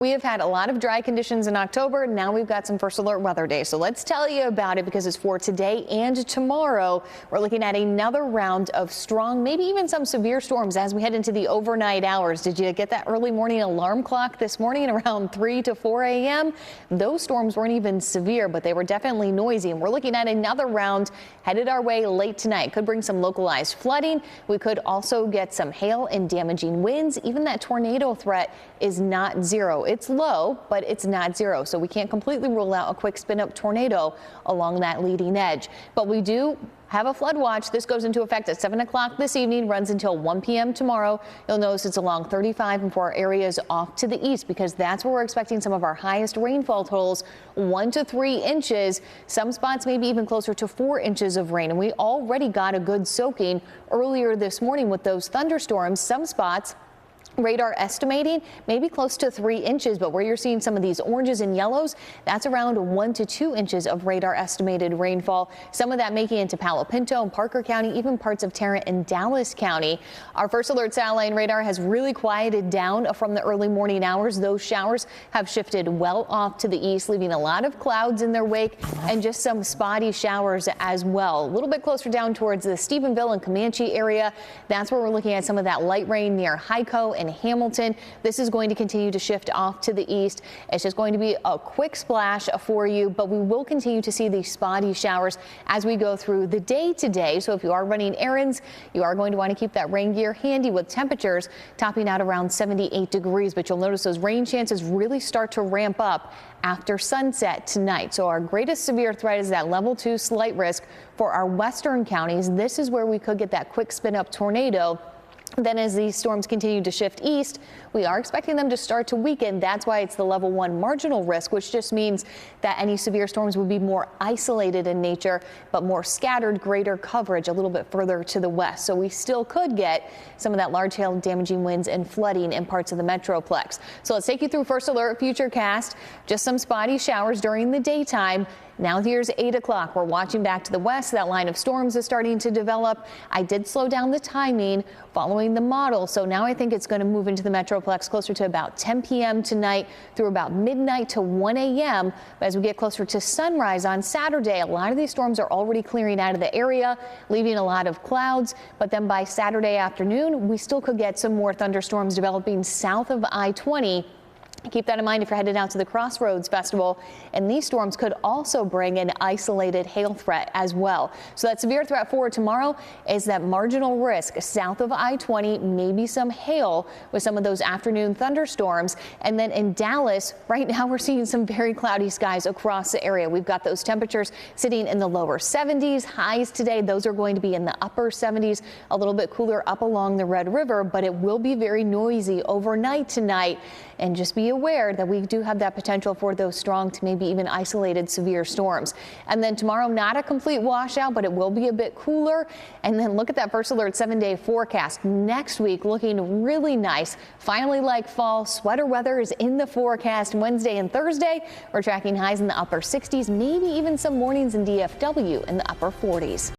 We have had a lot of dry conditions in October. Now we've got some first alert weather days. So let's tell you about it because it's for today and tomorrow. We're looking at another round of strong, maybe even some severe storms as we head into the overnight hours. Did you get that early morning alarm clock this morning around 3 to 4 a.m.? Those storms weren't even severe, but they were definitely noisy. And we're looking at another round headed our way late tonight. Could bring some localized flooding. We could also get some hail and damaging winds. Even that tornado threat is not zero. It's low, but it's not zero, so we can't completely rule out a quick spin-up tornado along that leading edge. But we do have a flood watch. This goes into effect at 7 o'clock this evening, runs until 1 p.m. tomorrow. You'll notice it's along 35 and for our areas off to the east because that's where we're expecting some of our highest rainfall totals, 1 to 3 inches. Some spots maybe even closer to 4 inches of rain. And we already got a good soaking earlier this morning with those thunderstorms. Some spots radar estimating maybe close to 3 inches, but where you're seeing some of these oranges and yellows, that's around 1 to 2 inches of radar estimated rainfall. Some of that making into Palo Pinto and Parker County, even parts of Tarrant and Dallas County. Our first alert satellite radar has really quieted down from the early morning hours. Those showers have shifted well off to the east, leaving a lot of clouds in their wake and just some spotty showers as well. A little bit closer down towards the Stephenville and Comanche area. That's where we're looking at some of that light rain near Hyco and Hamilton. This is going to continue to shift off to the east. It's just going to be a quick splash for you, but we will continue to see these spotty showers as we go through the day today. So if you are running errands, you are going to want to keep that rain gear handy with temperatures topping out around 78 degrees. But you'll notice those rain chances really start to ramp up after sunset tonight. So our greatest severe threat is that level 2 slight risk for our western counties. This is where we could get that quick spin up tornado. Then as these storms continue to shift east, we are expecting them to start to weaken. That's why it's the level 1 marginal risk, which just means that any severe storms would be more isolated in nature, but more scattered, greater coverage a little bit further to the west. So we still could get some of that large hail, damaging winds and flooding in parts of the metroplex. So let's take you through first alert futurecast. Just some spotty showers during the daytime. Now here's 8 o'clock. We're watching back to the west. That line of storms is starting to develop. I did slow down the timing following the model. So now I think it's going to move into the metroplex closer to about 10 p.m. tonight through about midnight to 1 a.m. But as we get closer to sunrise on Saturday, a lot of these storms are already clearing out of the area, leaving a lot of clouds. But then by Saturday afternoon, we still could get some more thunderstorms developing south of I-20. Keep that in mind if you're headed out to the Crossroads Festival. And these storms could also bring an isolated hail threat as well. So that severe threat for tomorrow is that marginal risk south of I-20, maybe some hail with some of those afternoon thunderstorms. And then in Dallas, right now we're seeing some very cloudy skies across the area. We've got those temperatures sitting in the lower 70s. Highs today, those are going to be in the upper 70s, a little bit cooler up along the Red River, but it will be very noisy overnight tonight. And just be aware that we do have that potential for those strong to maybe even isolated severe storms. And then tomorrow, not a complete washout, but it will be a bit cooler. And then look at that first alert 7-day forecast. Next week looking really nice. Finally like fall. Sweater weather is in the forecast Wednesday and Thursday. We're tracking highs in the upper 60s, maybe even some mornings in DFW in the upper 40s.